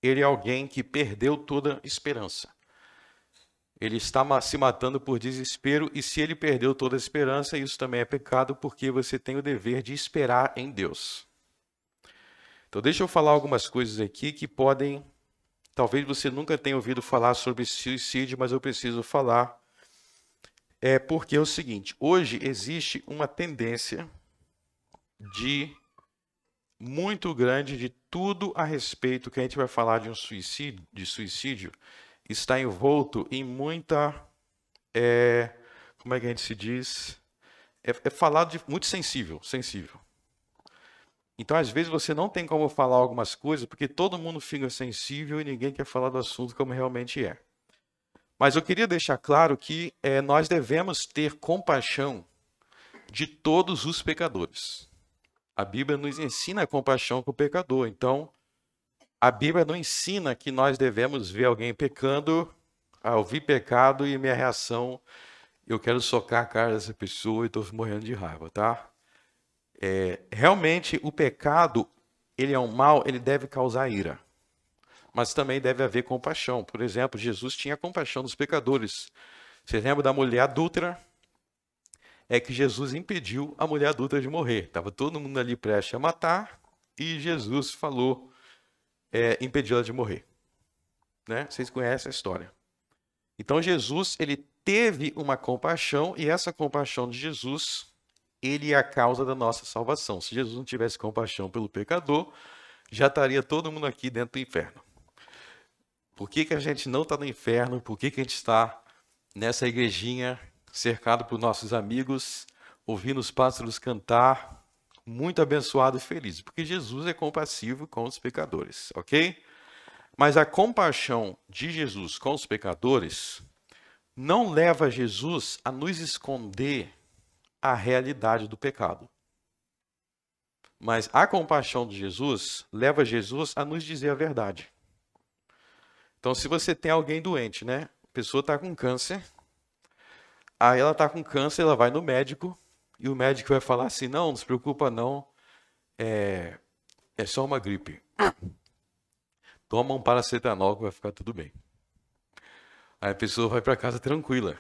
Ele é alguém que perdeu toda esperança. Ele está se matando por desespero, e se ele perdeu toda a esperança, isso também é pecado, porque você tem o dever de esperar em Deus. Então deixa eu falar algumas coisas aqui que podem... Talvez você nunca tenha ouvido falar sobre suicídio, mas eu preciso falar. Porque é o seguinte, hoje existe uma tendência muito grande de tudo a respeito que a gente vai falar de suicídio, está envolto em muita, como é que a gente se diz? É falado de muito sensível. Então, às vezes, você não tem como falar algumas coisas, porque todo mundo fica sensível e ninguém quer falar do assunto como realmente é. Mas eu queria deixar claro que nós devemos ter compaixão de todos os pecadores. A Bíblia nos ensina a compaixão com o pecador. Então, a Bíblia não ensina que nós devemos ver alguém pecando, ouvir pecado e minha reação, eu quero socar a cara dessa pessoa e estou morrendo de raiva, tá? Realmente, o pecado, ele é um mal, ele deve causar ira. Mas também deve haver compaixão. Por exemplo, Jesus tinha compaixão dos pecadores. Você lembra da mulher adúltera? É que Jesus impediu a mulher adúltera de morrer. Estava todo mundo ali prestes a matar e Jesus falou, impediu ela de morrer. Né? Vocês conhecem a história. Então Jesus, ele teve uma compaixão, e essa compaixão de Jesus, ele é a causa da nossa salvação. Se Jesus não tivesse compaixão pelo pecador, já estaria todo mundo aqui dentro do inferno. Por que a gente não está no inferno? Por que a gente está nessa igrejinha, cercado por nossos amigos, ouvindo os pássaros cantar, muito abençoado e feliz? Porque Jesus é compassivo com os pecadores, ok? Mas a compaixão de Jesus com os pecadores não leva Jesus a nos esconder a realidade do pecado. Mas a compaixão de Jesus leva Jesus a nos dizer a verdade. Então, se você tem alguém doente, né? A pessoa está com câncer, aí ela está com câncer, ela vai no médico, e o médico vai falar assim, não se preocupa não, é só uma gripe. Toma um paracetamol que vai ficar tudo bem. Aí a pessoa vai para casa tranquila.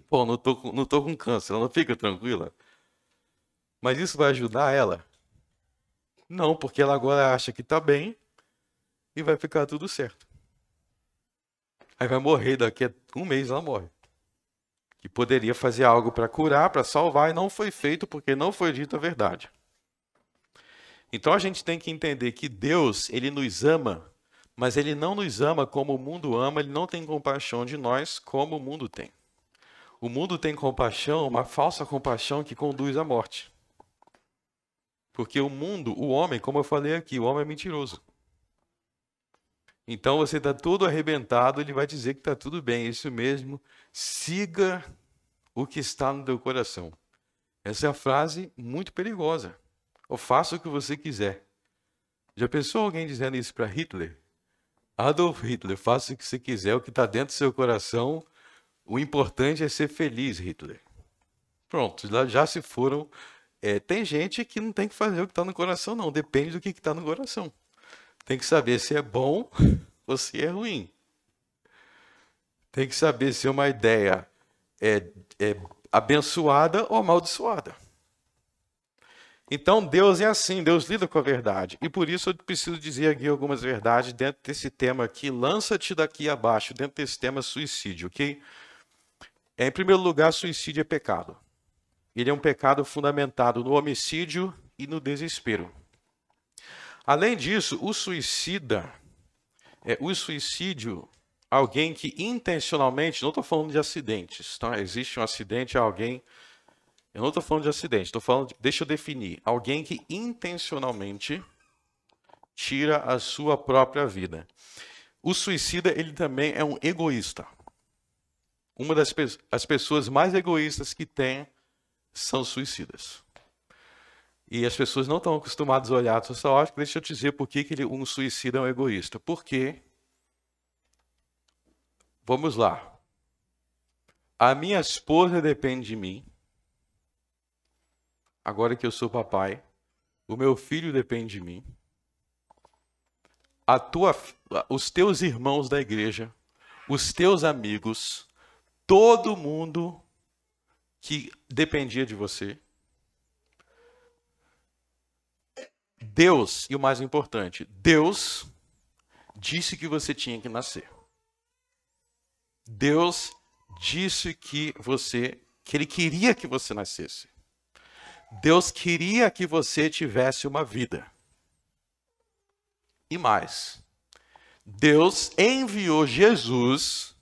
Pô, não tô com câncer, ela não fica tranquila. Mas isso vai ajudar ela? Não, porque ela agora acha que está bem e vai ficar tudo certo. Aí vai morrer, daqui a um mês ela morre. Que poderia fazer algo para curar, para salvar, e não foi feito porque não foi dita a verdade. Então a gente tem que entender que Deus, ele nos ama, mas ele não nos ama como o mundo ama, ele não tem compaixão de nós como o mundo tem. O mundo tem compaixão, uma falsa compaixão que conduz à morte. Porque o mundo, o homem, como eu falei aqui, o homem é mentiroso. Então você está todo arrebentado, ele vai dizer que está tudo bem, isso mesmo, siga o que está no teu coração. Essa é a frase muito perigosa. Ou faça o que você quiser. Já pensou alguém dizendo isso para Hitler? Adolf Hitler, faça o que você quiser, o que está dentro do seu coração, o importante é ser feliz, Hitler. Pronto, já se foram. Tem gente que não tem que fazer o que está no coração, não, depende do que está no coração. Tem que saber se é bom ou se é ruim. Tem que saber se uma ideia é abençoada ou amaldiçoada. Então, Deus é assim, Deus lida com a verdade. E por isso eu preciso dizer aqui algumas verdades dentro desse tema aqui. Lança-te daqui abaixo, dentro desse tema suicídio, ok? Em primeiro lugar, suicídio é pecado. Ele é um pecado fundamentado no homicídio e no desespero. Além disso, o suicídio, alguém que intencionalmente, não estou falando de acidentes, tá? Existe um acidente, alguém... Eu não estou falando de acidente, estou falando, deixa eu definir, alguém que intencionalmente tira a sua própria vida. O suicida, ele também é um egoísta. Uma das pessoas mais egoístas que tem são suicidas. E as pessoas não estão acostumadas a olhar essa ótica. Deixa eu te dizer por que um suicida é um egoísta. Porque, vamos lá, a minha esposa depende de mim, agora que eu sou papai, o meu filho depende de mim, os teus irmãos da igreja, os teus amigos, todo mundo que dependia de você. Deus, e o mais importante, Deus disse que você tinha que nascer. Deus disse que Ele queria que você nascesse. Deus queria que você tivesse uma vida. E mais, Deus enviou Jesus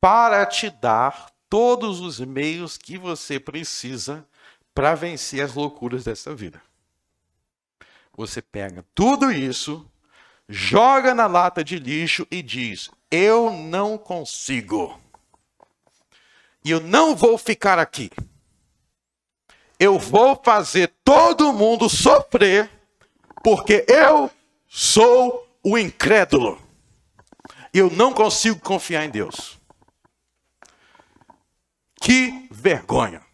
para te dar todos os meios que você precisa para vencer as loucuras dessa vida. Você pega tudo isso, joga na lata de lixo e diz: eu não consigo. E eu não vou ficar aqui. Eu vou fazer todo mundo sofrer, porque eu sou o incrédulo. Eu não consigo confiar em Deus. Que vergonha.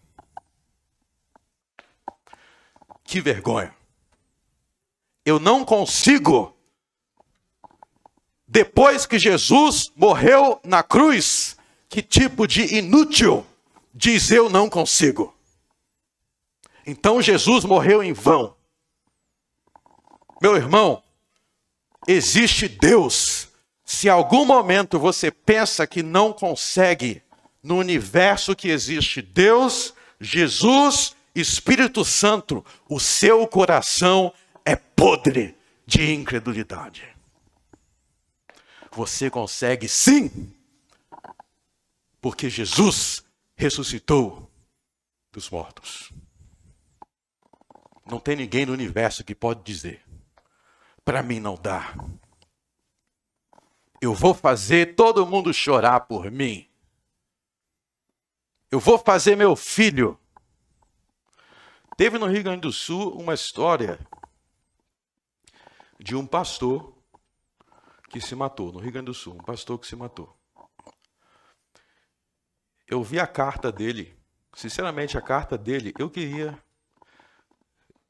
Que vergonha. Eu não consigo. Depois que Jesus morreu na cruz, que tipo de inútil diz eu não consigo? Então Jesus morreu em vão. Meu irmão, existe Deus. Se em algum momento você pensa que não consegue, no universo que existe Deus, Jesus, Espírito Santo, o seu coração é podre de incredulidade. Você consegue sim, porque Jesus ressuscitou dos mortos. Não tem ninguém no universo que pode dizer: para mim não dá. Eu vou fazer todo mundo chorar por mim. Eu vou fazer meu filho. Teve no Rio Grande do Sul uma história de um pastor que se matou. No Rio Grande do Sul, um pastor que se matou. Eu vi a carta dele. Sinceramente, a carta dele, eu queria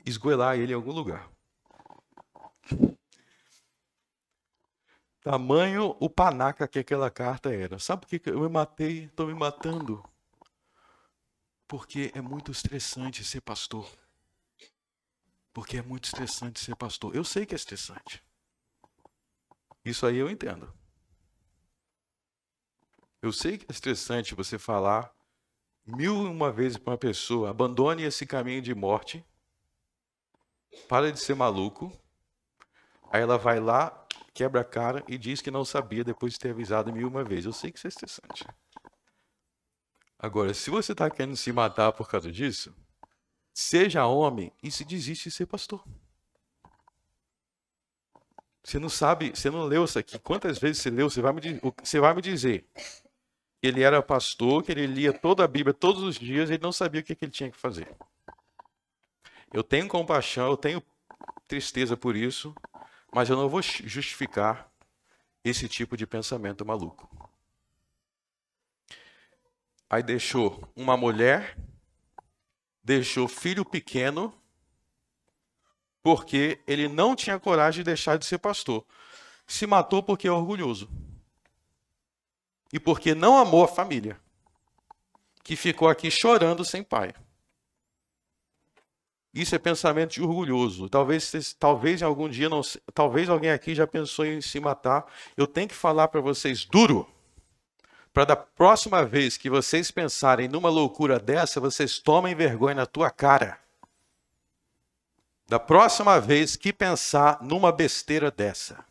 esgoelar ele em algum lugar. Tamanho o panaca que aquela carta era. Sabe por que eu me matei? Estou me matando. Porque é muito estressante ser pastor. Porque é muito estressante ser pastor. Eu sei que é estressante. Isso aí eu entendo. Eu sei que é estressante você falar 1001 vezes para uma pessoa: abandone esse caminho de morte. Para de ser maluco. Aí ela vai lá, quebra a cara e diz que não sabia depois de ter avisado 1001 vezes. Eu sei que isso é estressante. Agora, se você está querendo se matar por causa disso, seja homem e se desiste de ser pastor. Você não sabe, você não leu isso aqui. Quantas vezes você leu? Você vai me dizer que ele era pastor, que ele lia toda a Bíblia todos os dias e ele não sabia o que ele tinha que fazer. Eu tenho compaixão, eu tenho tristeza por isso, mas eu não vou justificar esse tipo de pensamento maluco. Aí deixou uma mulher, deixou filho pequeno, porque ele não tinha coragem de deixar de ser pastor. Se matou porque é orgulhoso. E porque não amou a família, que ficou aqui chorando sem pai. Isso é pensamento de orgulhoso. Talvez em algum dia, talvez alguém aqui já pensou em se matar. Eu tenho que falar para vocês duro, para da próxima vez que vocês pensarem numa loucura dessa, vocês tomem vergonha na tua cara. Da próxima vez que pensar numa besteira dessa,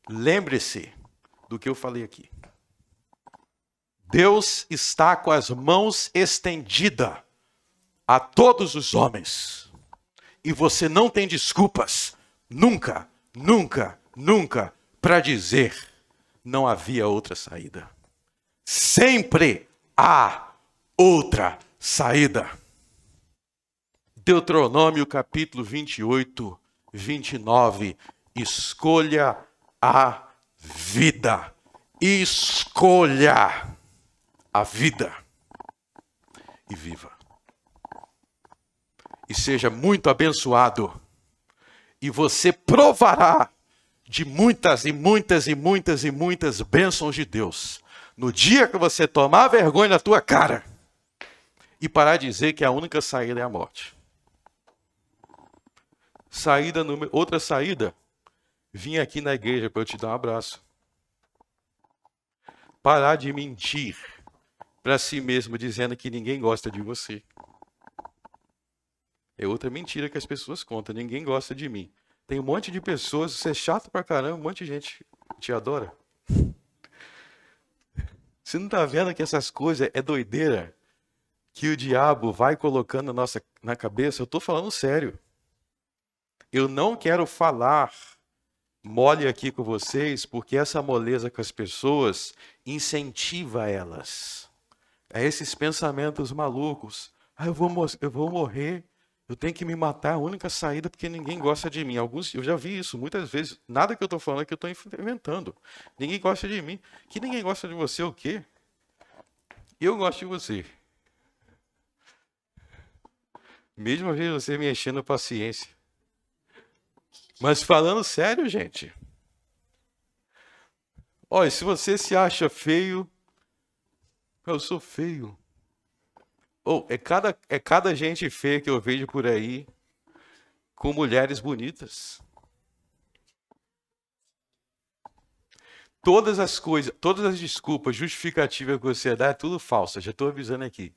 lembre-se do que eu falei aqui. Deus está com as mãos estendidas a todos os homens. E você não tem desculpas, nunca, nunca, nunca, para dizer não havia outra saída. Sempre há outra saída. Deuteronômio capítulo 28, 29. Escolha a vida. Escolha a vida e viva. e seja muito abençoado. E você provará de muitas e muitas e muitas e muitas bênçãos de Deus. No dia que você tomar vergonha na tua cara e parar de dizer que a única saída é a morte. Outra saída, vim aqui na igreja para eu te dar um abraço. Parar de mentir para si mesmo dizendo que ninguém gosta de você. É outra mentira que as pessoas contam. Ninguém gosta de mim. Tem um monte de pessoas, você é chato pra caramba, um monte de gente te adora. Você não tá vendo que essas coisas é doideira? Que o diabo vai colocando na cabeça? Eu tô falando sério. Eu não quero falar mole aqui com vocês, porque essa moleza com as pessoas incentiva elas a esses pensamentos malucos. Eu vou morrer, eu tenho que me matar, a única saída porque ninguém gosta de mim. Eu já vi isso muitas vezes. Nada que eu estou falando aqui eu estou inventando. Ninguém gosta de mim. Que ninguém gosta de você o quê? Eu gosto de você. Mesmo às vezes você me enchendo a paciência. Mas falando sério, gente. Olha, se você se acha feio, eu sou feio. É cada gente feia que eu vejo por aí com mulheres bonitas. Todas as coisas, todas as desculpas, justificativas que você dá é tudo falsa, já estou avisando aqui.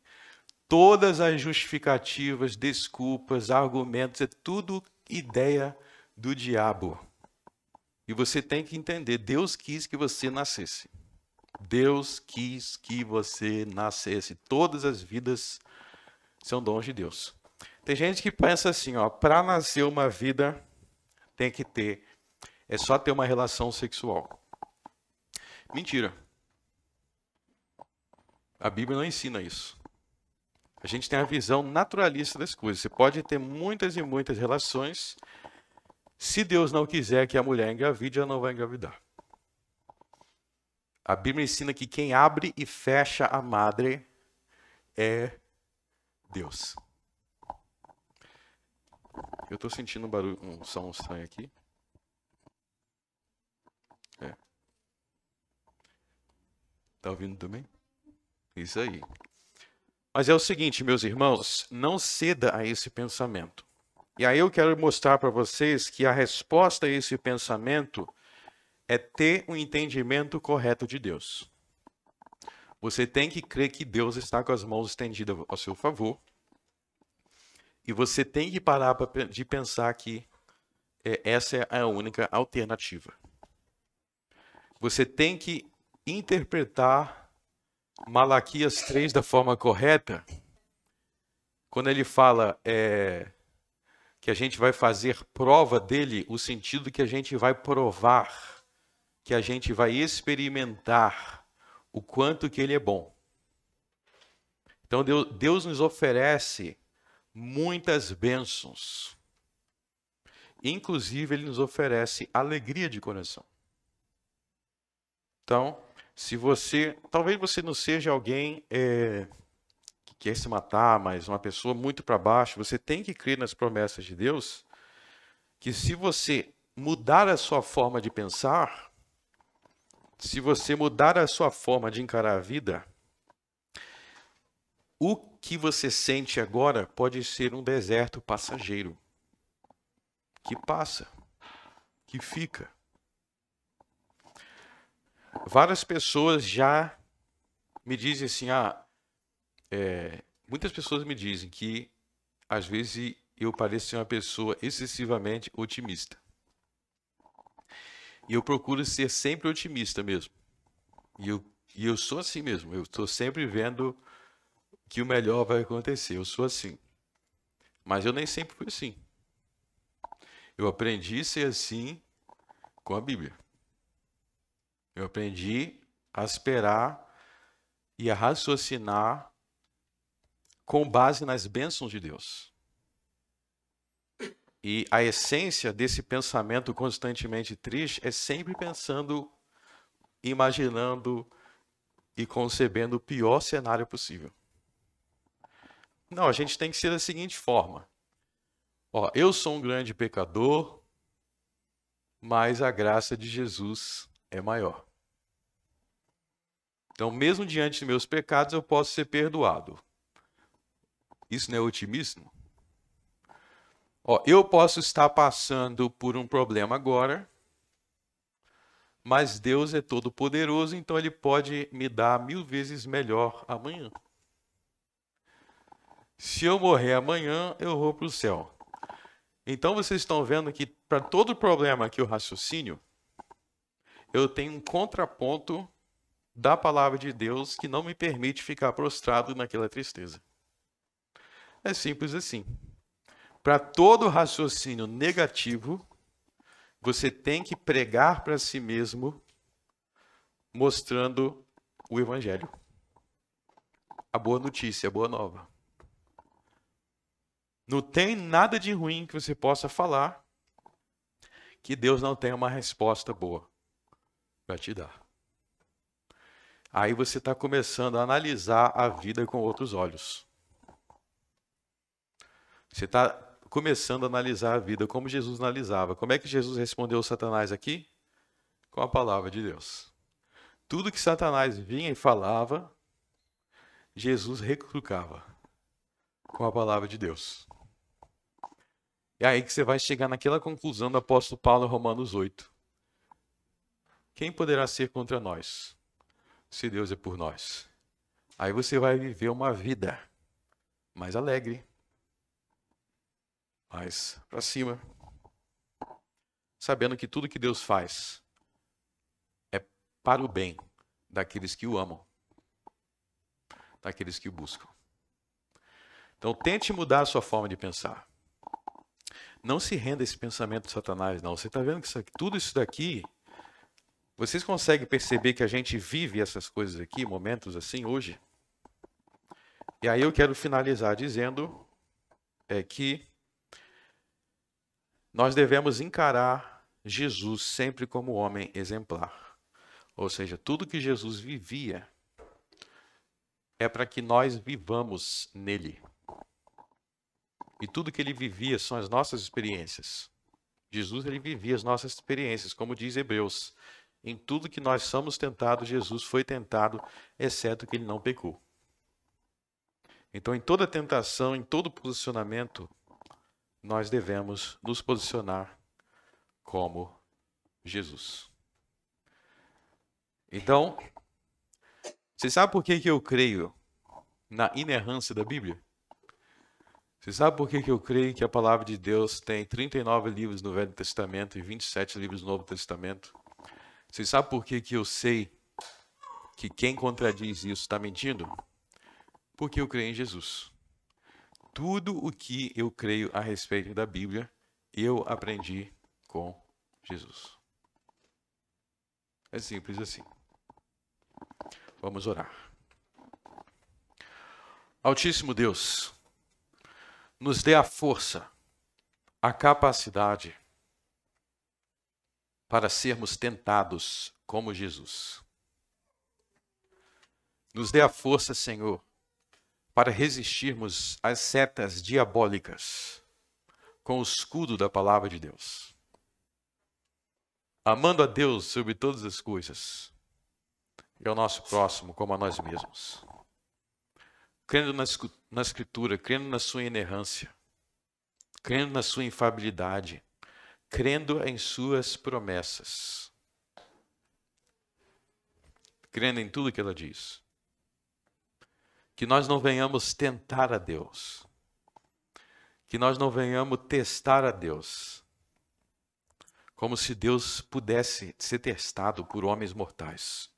Todas as justificativas, desculpas, argumentos, é tudo ideia do diabo. E você tem que entender, Deus quis que você nascesse. Deus quis que você nascesse. Todas as vidas são dons de Deus. Tem gente que pensa assim, ó, para nascer uma vida tem que ter, é só ter uma relação sexual. Mentira. A Bíblia não ensina isso. A gente tem a visão naturalista das coisas. Você pode ter muitas e muitas relações. Se Deus não quiser que a mulher engravide, ela não vai engravidar. A Bíblia ensina que quem abre e fecha a madre é Deus. Eu estou sentindo um barulho, um som estranho aqui. Tá ouvindo também? Isso aí. Mas é o seguinte, meus irmãos, não ceda a esse pensamento. E aí eu quero mostrar para vocês que a resposta a esse pensamento é ter um entendimento correto de Deus. Você tem que crer que Deus está com as mãos estendidas ao seu favor. E você tem que parar de pensar que essa é a única alternativa. Você tem que interpretar Malaquias 3 da forma correta, quando ele fala que a gente vai fazer prova dele, o sentido que a gente vai provar, que a gente vai experimentar o quanto que ele é bom. Então Deus nos oferece muitas bênçãos. Inclusive, ele nos oferece alegria de coração. Então, talvez você não seja alguém que quer se matar, mas uma pessoa muito para baixo, você tem que crer nas promessas de Deus, que se você mudar a sua forma de pensar, se você mudar a sua forma de encarar a vida, o que você sente agora pode ser um deserto passageiro, que passa, que fica. Várias pessoas já me dizem assim, muitas pessoas me dizem que às vezes eu pareço ser uma pessoa excessivamente otimista. E eu procuro ser sempre otimista mesmo. E eu sou assim mesmo, eu estou sempre vendo que o melhor vai acontecer, eu sou assim. Mas eu nem sempre fui assim. Eu aprendi a ser assim com a Bíblia. Eu aprendi a esperar e a raciocinar com base nas bênçãos de Deus. E a essência desse pensamento constantemente triste é sempre pensando, imaginando e concebendo o pior cenário possível. Não, a gente tem que ser da seguinte forma. Ó, eu sou um grande pecador, mas a graça de Jesus é maior. Então, mesmo diante de meus pecados, eu posso ser perdoado. Isso não é otimismo? Ó, eu posso estar passando por um problema agora, mas Deus é todo poderoso, então Ele pode me dar 1000 vezes melhor amanhã. Se eu morrer amanhã, eu vou para o céu. Então vocês estão vendo que para todo problema aqui, o raciocínio, eu tenho um contraponto da palavra de Deus que não me permite ficar prostrado naquela tristeza. É simples assim. Para todo raciocínio negativo, você tem que pregar para si mesmo, mostrando o Evangelho. A boa notícia, a boa nova. Não tem nada de ruim que você possa falar que Deus não tenha uma resposta boa para te dar. Aí você está começando a analisar a vida com outros olhos. Você está começando a analisar a vida como Jesus analisava. Como é que Jesus respondeu Satanás aqui? Com a palavra de Deus. Tudo que Satanás vinha e falava, Jesus retrucava com a palavra de Deus. É aí que você vai chegar naquela conclusão do apóstolo Paulo em Romanos 8. Quem poderá ser contra nós, se Deus é por nós? Aí você vai viver uma vida mais alegre, mais para cima, sabendo que tudo que Deus faz é para o bem daqueles que o amam, daqueles que o buscam. Então tente mudar a sua forma de pensar. Não se renda a esse pensamento de Satanás, não. Você está vendo que tudo isso daqui, vocês conseguem perceber que a gente vive essas coisas aqui, momentos assim, hoje? E aí eu quero finalizar dizendo que nós devemos encarar Jesus sempre como homem exemplar. Ou seja, tudo que Jesus vivia é para que nós vivamos nele. E tudo que ele vivia são as nossas experiências. Jesus, ele vivia as nossas experiências, como diz Hebreus. Em tudo que nós somos tentados, Jesus foi tentado, exceto que ele não pecou. Então, em toda tentação, em todo posicionamento, nós devemos nos posicionar como Jesus. Então, você sabe por que eu creio na inerrância da Bíblia? Você sabe por que eu creio que a palavra de Deus tem 39 livros no Velho Testamento e 27 livros no Novo Testamento? Você sabe por que eu sei que quem contradiz isso está mentindo? Porque eu creio em Jesus. Tudo o que eu creio a respeito da Bíblia, eu aprendi com Jesus. É simples assim. Vamos orar. Altíssimo Deus, nos dê a força, a capacidade para sermos tentados como Jesus. Nos dê a força, Senhor, para resistirmos às setas diabólicas com o escudo da palavra de Deus. Amando a Deus sobre todas as coisas e ao nosso próximo como a nós mesmos. Crendo na Escritura, crendo na sua inerrância, crendo na sua infalibilidade, crendo em suas promessas, crendo em tudo que ela diz. Que nós não venhamos tentar a Deus, que nós não venhamos testar a Deus, como se Deus pudesse ser testado por homens mortais.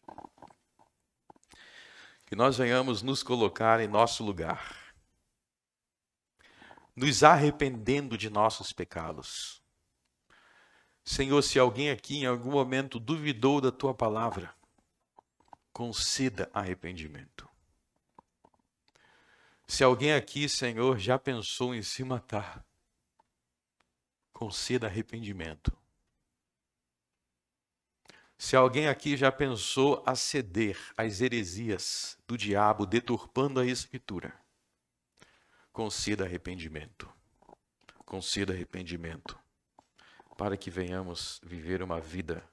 Que nós venhamos nos colocar em nosso lugar, nos arrependendo de nossos pecados. Senhor, se alguém aqui em algum momento duvidou da tua palavra, conceda arrependimento. Se alguém aqui, Senhor, já pensou em se matar, conceda arrependimento. Se alguém aqui já pensou a ceder às heresias do diabo, deturpando a Escritura, conceda arrependimento. conceda arrependimento, para que venhamos viver uma vida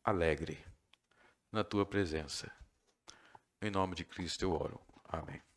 alegre na tua presença. Em nome de Cristo eu oro. Amém.